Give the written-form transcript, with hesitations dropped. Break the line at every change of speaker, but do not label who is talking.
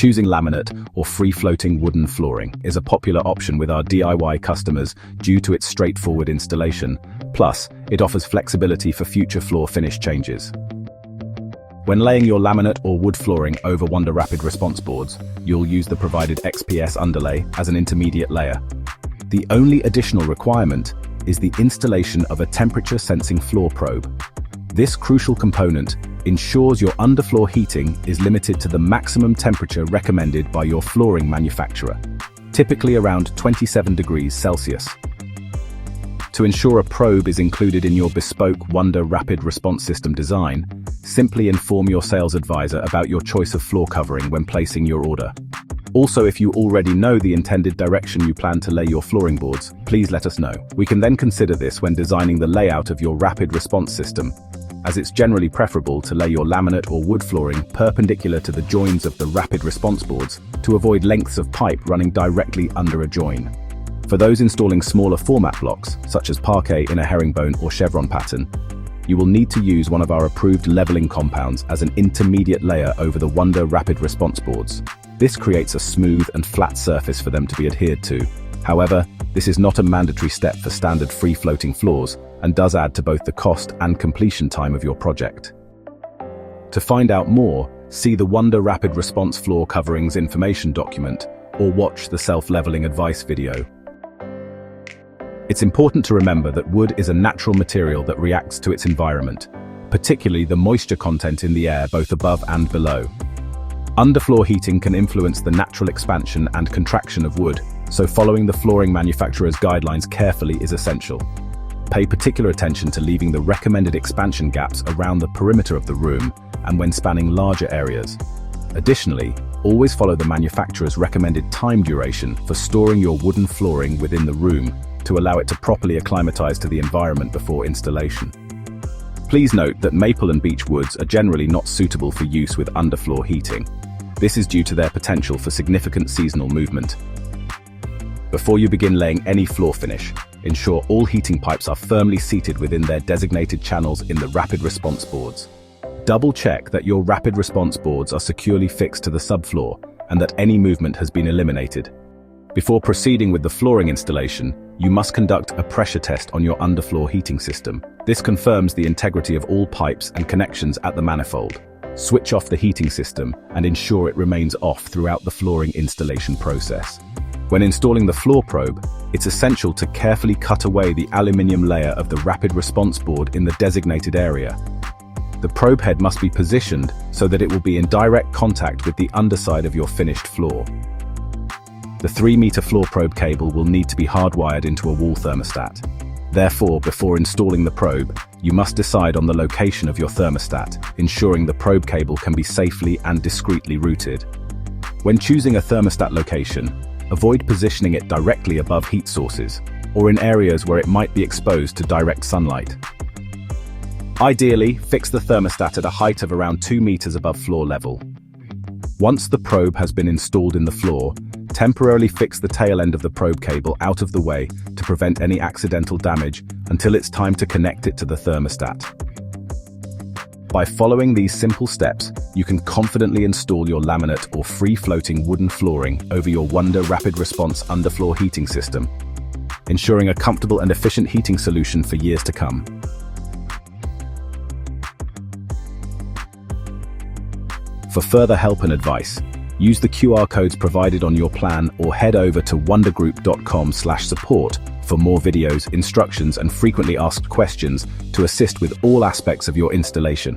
Choosing laminate or free-floating wooden flooring is a popular option with our DIY customers due to its straightforward installation. Plus, it offers flexibility for future floor finish changes. When laying your laminate or wood flooring over Wunda Rapid Response boards, you'll use the provided XPS underlay as an intermediate layer. The only additional requirement is the installation of a temperature-sensing floor probe. This crucial component ensures your underfloor heating is limited to the maximum temperature recommended by your flooring manufacturer, typically around 27 degrees Celsius. To ensure a probe is included in your bespoke Wunda Rapid Response system design, simply inform your sales advisor about your choice of floor covering when placing your order. Also, if you already know the intended direction you plan to lay your flooring boards, please let us know. We can then consider this when designing the layout of your rapid response system, as it's generally preferable to lay your laminate or wood flooring perpendicular to the joins of the rapid response boards to avoid lengths of pipe running directly under a join. For those installing smaller format blocks, such as parquet in a herringbone or chevron pattern, you will need to use one of our approved leveling compounds as an intermediate layer over the Wunda Rapid Response boards. This creates a smooth and flat surface for them to be adhered to. However, this is not a mandatory step for standard free-floating floors and does add to both the cost and completion time of your project. To find out more, see the Wunda Rapid Response floor coverings information document or watch the self-leveling advice video. It's important to remember that wood is a natural material that reacts to its environment, particularly the moisture content in the air both above and below. Underfloor heating can influence the natural expansion and contraction of wood, so following the flooring manufacturer's guidelines carefully is essential. Pay particular attention to leaving the recommended expansion gaps around the perimeter of the room and when spanning larger areas. Additionally, always follow the manufacturer's recommended time duration for storing your wooden flooring within the room to allow it to properly acclimatize to the environment before installation. Please note that maple and beech woods are generally not suitable for use with underfloor heating. This is due to their potential for significant seasonal movement. Before you begin laying any floor finish, ensure all heating pipes are firmly seated within their designated channels in the rapid response boards. Double check that your rapid response boards are securely fixed to the subfloor and that any movement has been eliminated. Before proceeding with the flooring installation, you must conduct a pressure test on your underfloor heating system. This confirms the integrity of all pipes and connections at the manifold. Switch off the heating system and ensure it remains off throughout the flooring installation process. When installing the floor probe, it's essential to carefully cut away the aluminium layer of the rapid response board in the designated area. The probe head must be positioned so that it will be in direct contact with the underside of your finished floor. The 3-meter floor probe cable will need to be hardwired into a wall thermostat. Therefore, before installing the probe, you must decide on the location of your thermostat, ensuring the probe cable can be safely and discreetly routed. When choosing a thermostat location, avoid positioning it directly above heat sources or in areas where it might be exposed to direct sunlight. Ideally, fix the thermostat at a height of around 2 meters above floor level. Once the probe has been installed in the floor, temporarily fix the tail end of the probe cable out of the way to prevent any accidental damage until it's time to connect it to the thermostat. By following these simple steps, you can confidently install your laminate or free-floating wooden flooring over your Wunda Rapid Response underfloor heating system, ensuring a comfortable and efficient heating solution for years to come. For further help and advice, use the QR codes provided on your plan or head over to wundagroup.com/support for more videos, instructions, and frequently asked questions to assist with all aspects of your installation.